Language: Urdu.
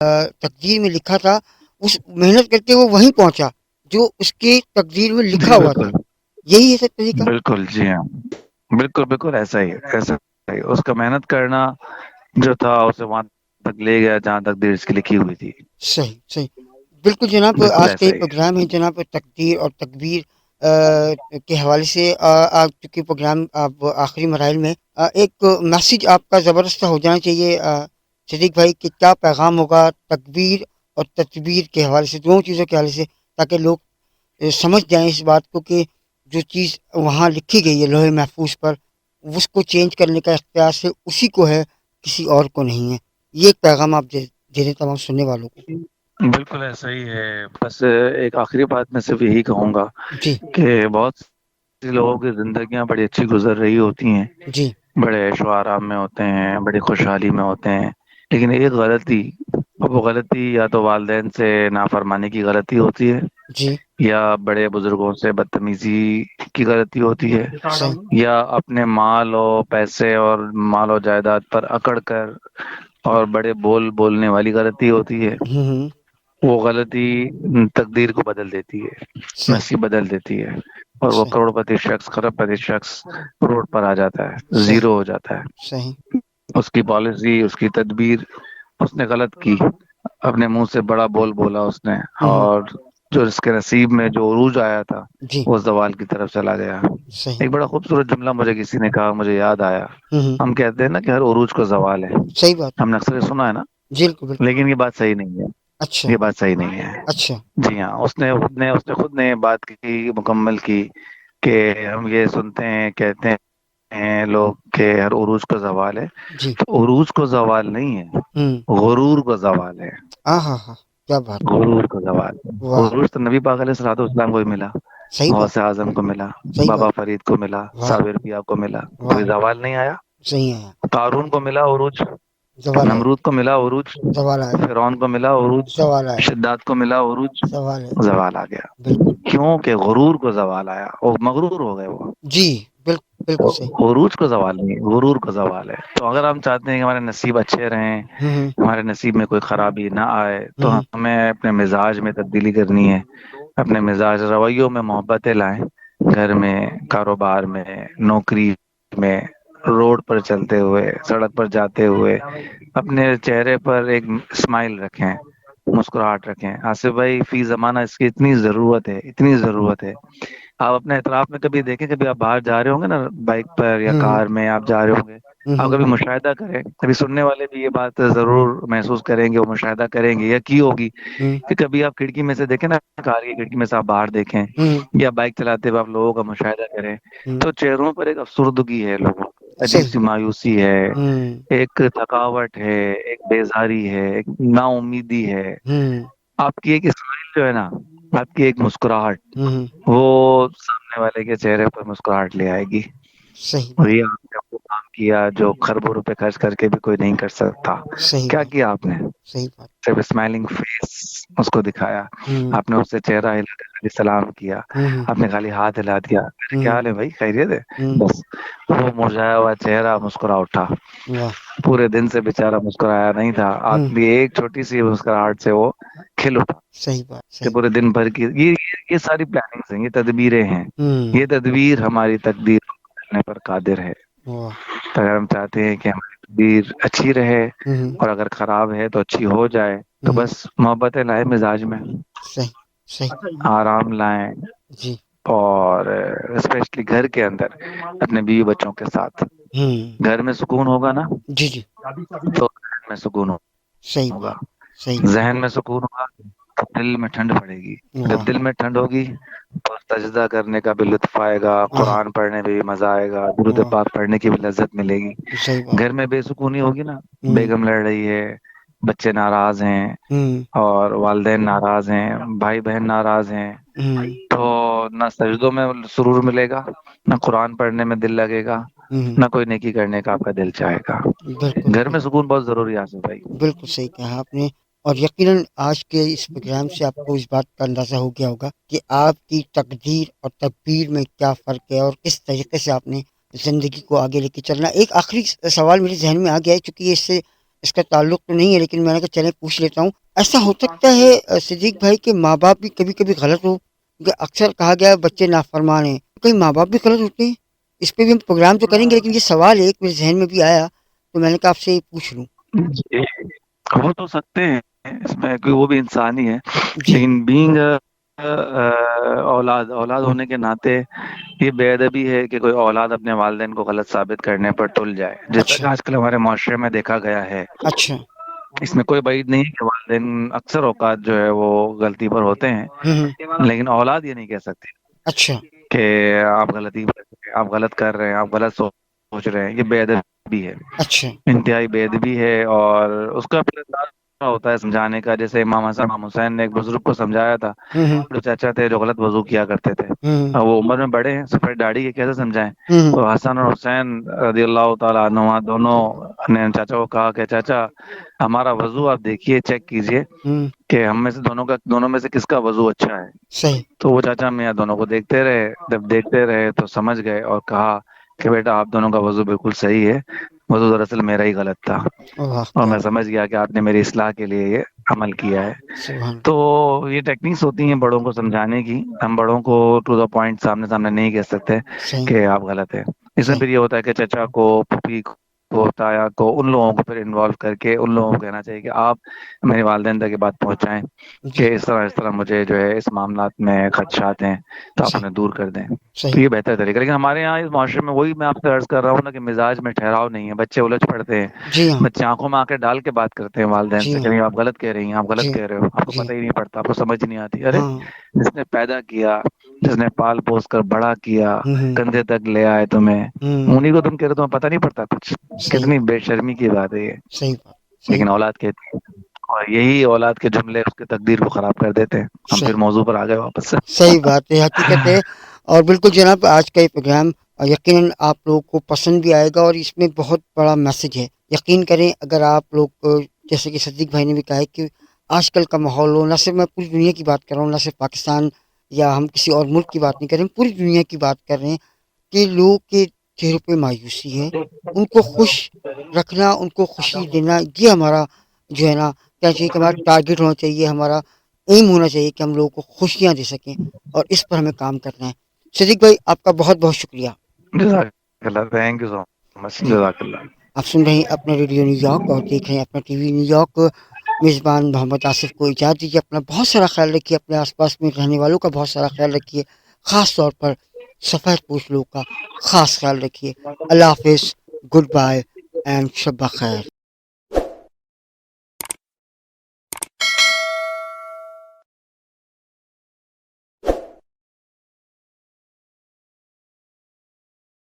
تقدیر میں لکھا تھا، اس محنت کرتے وہ وہیں پہنچا جو اس کے تقدیر میں جی لکھا ہوا تھا. بالکل. یہی ہے سر طریقہ. بالکل جی ہاں. بالکل بالکل ایسا ہی ایسا ہی اس کا محنت کرنا جو تھا اسے وہاں تک لے گیا جہاں تک دیر اس کی لکھی ہوئی تھی. صحیح صحیح. بالکل جناب، بالکل آج کا ایسا یہ ہی ہے. پروگرام ہے جناب تقدیر اور تقبیر کے حوالے سے. آپ چونکہ پروگرام آپ آخری مراحل میں ایک میسج آپ کا زبردست ہو جانا چاہیے صدیق بھائی، کہ کیا پیغام ہوگا تقبیر اور تدبیر کے حوالے سے، دونوں چیزوں کے حوالے سے، تاکہ لوگ سمجھ جائیں اس بات کو کہ جو چیز وہاں لکھی گئی ہے لوہے محفوظ پر، اس کو چینج کرنے کا اختیار سے اسی کو ہے، کسی اور کو نہیں ہے. یہ ایک پیغام آپ دے دیں تمام سننے والوں کو. بالکل ایسا ہی ہے. بس ایک آخری بات میں صرف یہی کہوں گا جی کہ بہت سے لوگوں کی زندگیاں بڑی اچھی گزر رہی ہوتی ہیں، جی بڑے عیش و آرام میں ہوتے ہیں، بڑی خوشحالی میں ہوتے ہیں، لیکن ایک غلطی، وہ غلطی یا تو والدین سے نافرمانی کی غلطی ہوتی ہے، جی. یا بڑے بزرگوں سے بدتمیزی کی غلطی ہوتی ہے، صحیح. یا اپنے مال و پیسے اور مال و جائیداد پر اکڑ کر اور بڑے بول بولنے والی غلطی ہوتی ہے. ہوں. وہ غلطی تقدیر کو بدل دیتی ہے، صحیح نصیب بدل دیتی ہے، اور وہ صحیح کروڑ پتی شخص، خرب پتی شخص روڈ پر آ جاتا ہے، صحیح زیرو ہو جاتا ہے. صحیح. اس کی پالیسی، اس کی تدبیر اس نے غلط کی، اپنے منہ سے بڑا بول بولا اس نے، ہوں. اور جو اس کے نصیب میں جو عروج آیا تھا جی. وہ زوال کی طرف چلا گیا. صحیح. ایک بڑا خوبصورت جملہ مجھے کسی نے کہا، مجھے یاد آیا. ہوں. ہم کہتے ہیں نا کہ ہر عروج کو زوال ہے، صحیح بات. ہم نے اکثر یہ سنا ہے نا، بالکل بالکل. لیکن یہ بات صحیح نہیں ہے. اچھا یہ بات صحیح نہیں ہے. اچھا. جی ہاں، اس نے خود نے بات کی، مکمل کی، کہ ہم یہ سنتے ہیں، کہتے ہیں لوگ کہ ہر عروج کا زوال ہے. جی. تو عروج کو زوال نہیں ہے، ہوں. غرور کا زوال ہے. ہاں ہاں ہاں. کیا بات. غرور کا زوال ہے. واہ. عروج تو نبی پاک علیہ الصلوۃ والسلام کو ہی ملا، صحیح بات. غوث اعظم کو ملا، صحیح بابا بات. فرید کو ملا، واہ صابر پیا کو ملا. واہ. کوئی زوال نہیں آیا. صحیح ہے. قارون کو ملا عروج، زوال ہے. نمرود کو ملا عروج، زوال ہے. فرعون کو ملا عروج، زوال ہے. شداد کو ملا عروج. زوال ہے. زوال آ گیا. بالکل. کیوں کہ غرور کو زوال آیا، اور مغرور ہو گئے وہ. جی. بالکل صحیح. عروج کو زوال نہیں، غرور کو زوال ہے. تو اگر ہم چاہتے ہیں کہ ہمارے نصیب اچھے رہیں، ہوں ہمارے نصیب میں کوئی خرابی نہ آئے، تو ہوں ہمیں اپنے مزاج میں تبدیلی کرنی ہے، اپنے مزاج رویوں میں محبتیں لائیں. گھر میں، کاروبار میں، نوکری میں، روڈ پر چلتے ہوئے، سڑک پر جاتے ہوئے اپنے چہرے پر ایک اسمائل رکھیں، مسکراہٹ رکھیں. آصف بھائی، فی زمانہ اس کی اتنی ضرورت ہے، اتنی ضرورت ہے. آپ اپنے اطراف میں کبھی دیکھیں، کبھی آپ باہر جا رہے ہوں گے نا، بائک پر یا ہوں کار میں آپ جا رہے ہوں گے، آپ ہوں کبھی مشاہدہ کریں، کبھی سننے والے بھی یہ بات ضرور محسوس کریں گے اور مشاہدہ کریں گے یا کی ہوگی، ہوں کہ کبھی آپ کھڑکی میں سے دیکھیں نا، کار کی کھڑکی میں سے آپ باہر دیکھیں، ہوں یا بائک چلاتے ہوئے آپ لوگوں کا مشاہدہ کریں، ہوں. تو چہروں پر ایک افسردگی ہے، لوگوں کی عجیب صحیح. سی مایوسی ہے، ہوں ایک تھکاوٹ ہے، ایک بیزاری ہے، ایک نا امیدی ہے. ہوں آپ کی ایک اسمائل جو ہے نا، آپ کی ایک مسکراہٹ، ہوں. وہ سامنے والے کے چہرے پر مسکراہٹ لے آئے گی. صحیح بات. وہی آپ نے وہ کام کیا جو خربوں روپے خرچ کر کے بھی کوئی نہیں کر سکتا. صحیح کیا بات. کیا آپ نے؟ صحیح بات. صرف اسمائلنگ فیس اس کو دکھایا. ہوں آپ نے اس سے چہرہ ہلا کر خالی سلام کیا، ہوں آپ نے خالی ہاتھ ہلا دیا، کیا ہوں حال ہے بھائی، خیریت ہے؟ ہوں. بس وہ مرجھایا ہوا چہرہ مسکرا اٹھا. واہ. پورے دن سے بےچارا مسکرایا نہیں تھا، ہوں. آدمی ایک چھوٹی سی مسکراہٹ سے وہ کھل اٹھا. صحیح بات. کہ صحیح پورے بات. دن بھر کی یہ ساری پلاننگز ہیں، یہ تدبیریں ہیں. ہوں. یہ تدبیر ہماری تقدیر کو بدلنے پر قادر ہے. واہ. تو اگر ہم چاہتے ہیں کہ ہماری تقدیر اچھی رہے، ہوں اور اگر خراب ہے تو اچھی ہو جائے، تو ہوں. بس محبتیں لائیں مزاج میں، صحیح صحیح. آرام لائیں، جی. اور اسپیشلی گھر کے اندر اپنے بیوی بچوں کے ساتھ. ہوں. گھر میں سکون ہوگا نا، جی جی. تو گھر میں سکون صحیح ہوگا، بات. صحیح. ذہن میں سکون ہوگا تو دل میں ٹھنڈ پڑے گی. واہ. جب دل میں ٹھنڈ ہوگی تو سجدہ کرنے کا بھی لطف آئے گا، آہ. قرآن پڑھنے میں بھی مزہ آئے گا، درود واہ. پاک پڑھنے کی بھی لذت ملے گی. صحیح بات. گھر میں بے سکونی ہوگی نا، ہوں بیگم لڑ رہی ہے، بچے ناراض ہیں، ہوں اور والدین ناراض ہیں، بھائی بہن ناراض ہیں، ہوں تو نہ سجدوں میں سرور ملے گا، نہ قرآن پڑھنے میں دل لگے گا، ہوں. نہ کوئی نیکی کرنے کا آپ کا دل چاہے گا. بالکل گھر میں بالکل. سکون بہت ضروری ہے آصف بھائی. بالکل صحیح کہا آپ نے. اور یقیناً آج کے اس پروگرام سے آپ کو اس بات کا اندازہ ہو گیا ہوگا کہ آپ کی تقدیر اور تدبیر میں کیا فرق ہے، اور کس طریقے سے آپ نے زندگی کو آگے لے کے چلنا. ایک آخری سوال میرے ذہن میں آ گیا ہے، چونکہ اس سے اس کا تعلق تو نہیں ہے، لیکن میں نے کہا چلیں پوچھ لیتا ہوں. ایسا ہو سکتا ہے صدیق بھائی کہ ماں باپ بھی کبھی کبھی غلط ہو، کیونکہ اکثر کہا گیا ہے بچے نافرمان ہیں، کئی ماں باپ بھی غلط ہوتے ہیں. اس پہ بھی ہم پروگرام تو کریں گے، لیکن یہ سوال ایک میرے ذہن میں بھی آیا تو میں نے کہا آپ سے یہ پوچھ لوں. جی، ہو تو سکتے ہیں اس میں، کہ وہ بھی انسان ہی ہے. جی. لیکن بینگ اولاد ہونے کے ناطے یہ بے ادبی ہے کہ کوئی اولاد اپنے والدین کو غلط ثابت کرنے پر تل جائے، جیسا اچھا. کہ آج کل ہمارے معاشرے میں دیکھا گیا ہے. اچھا. اس میں کوئی بعید نہیں ہے کہ والدین اکثر اوقات جو ہے وہ غلطی پر ہوتے ہیں، ہوں. لیکن اولاد یہ نہیں کہہ سکتی اچھا. کہ آپ غلطی پر ہیں، آپ غلط کر رہے ہیں، آپ غلط سوچ رہے ہیں. یہ بے ادبی ہے، اچھا. انتہائی بے ادبی ہے. اور اس کا پھر انداز ہوتا ہے سمجھانے کا. جیسے امام حسن امام حسین نے ایک بزرگ کو سمجھایا تھا، ہوں. جو چاچا تھے جو غلط وضو کیا کرتے تھے، ہوں. اور وہ عمر میں بڑے ہیں، سفید داڑھی کے، کیسے سمجھائیں. ہوں. تو حسن اور حسین رضی اللہ تعالیٰ عنہما دونوں نے چاچا کو کہا کہ چاچا ہمارا وضو آپ دیکھیے، چیک کیجئے ہوں. کہ ہم میں سے دونوں میں سے کس کا وضو اچھا ہے. صحیح. تو وہ چاچا میاں دونوں کو دیکھتے رہے، جب دیکھتے رہے تو سمجھ گئے اور کہا کہ بیٹا آپ دونوں کا وضو بالکل صحیح ہے، وضو دراصل میرا ہی غلط تھا، واہ اور کیا میں سمجھ گیا کہ آپ نے میری اصلاح کے لیے یہ عمل کیا ہے. سبحان. تو یہ ٹیکنیکس ہوتی ہیں بڑوں کو سمجھانے کی. ہم بڑوں کو ٹو دا پوائنٹ سامنے سامنے نہیں کہہ سکتے صحیح. کہ آپ غلط ہیں. اس میں صحیح. پھر یہ ہوتا ہے کہ چچا کو، پھوپھی کو، تایا کو، ان لوگوں کو پھر انوالو کر کے ان لوگوں کو کہنا چاہیے کہ آپ میرے والدین تک یہ بات پہنچائیں جی. کہ اس طرح مجھے جو ہے اس معاملات میں خدشات ہیں، تو آپ صحیح. انہیں دور کر دیں. تو صحیح. یہ بہتر طریقہ. لیکن ہمارے یہاں اس معاشرے میں وہی میں آپ سے عرض کر رہا ہوں نا کہ مزاج میں ٹھہراؤ نہیں ہے. بچے الجھ پڑتے ہیں، جی ہاں. بچے آنکھوں میں آنکھیں ڈال کے بات کرتے ہیں والدین جی سے کہ ہاں. نہیں آپ غلط کہہ رہی ہیں، آپ غلط جی. کہہ رہے ہو، آپ کو جی. پتہ ہی نہیں پڑتا، آپ کو سمجھ نہیں آتی. ارے ہاں. جس نے پیدا کیا، جس نے پال پوس کر بڑا کیا، ہوں. کندھے تک لے آئے تمہیں، ہوں. انہیں کو تم کہہ رہے تمہیں پتہ نہیں پڑتا کچھ. صحیح. کتنی بے شرمی کی بات ہے یہ. صحیح بات. صحیح لیکن بات. اولاد کہتی ہے، اور یہی اولاد کے جملے اس کی تقدیر کو خراب کر دیتے ہیں. ہم پھر صحیح. موضوع پر آ گئے واپس سے. صحیح بات ہے، حقیقت ہے. اور بالکل جناب، آج کا یہ پروگرام یقیناً آپ لوگوں کو پسند بھی آئے گا، اور اس میں بہت بڑا میسج ہے. یقین کریں اگر آپ لوگ جیسے کہ صدیق بھائی نے بھی کہا ہے کہ آج کل کا ماحول ہو، نہ صرف میں پوری دنیا کی بات کر رہا ہوں، نہ صرف پاکستان یا ہم کسی اور ملک کی بات نہیں کر رہے ہیں، پوری دنیا کی بات کر رہے ہیں کہ لوگوں کے چہروں پہ مایوسی ہے. ان کو خوش رکھنا، ان کو خوشی دینا، یہ ہمارا جو ہے نا کیا چاہیے کہ ہمارا ٹارگیٹ ہونا چاہیے، ہمارا ایم ہونا چاہیے کہ ہم لوگوں کو خوشیاں دے سکیں، اور اس پر ہمیں کام کرنا ہے. صدیق بھائی آپ کا بہت بہت شکریہ. جزاک اللہ، تھینک یو سو مچ. جی. جزاک اللہ. آپ سن رہے ہیں اپنا ریڈیو نیو یارک اور دیکھ رہے ہیں اپنا ٹی وی نیو یارک. میزبان محمد آصف کو اجازت دیجیے. اپنا بہت سارا خیال رکھیے، اپنے آس پاس میں رہنے والوں کا بہت سارا خیال رکھیے، خاص طور پر سفید پوش لوگوں کا خاص خیال رکھیے. اللہ حافظ. گڈ بائے اینڈ شب بخیر.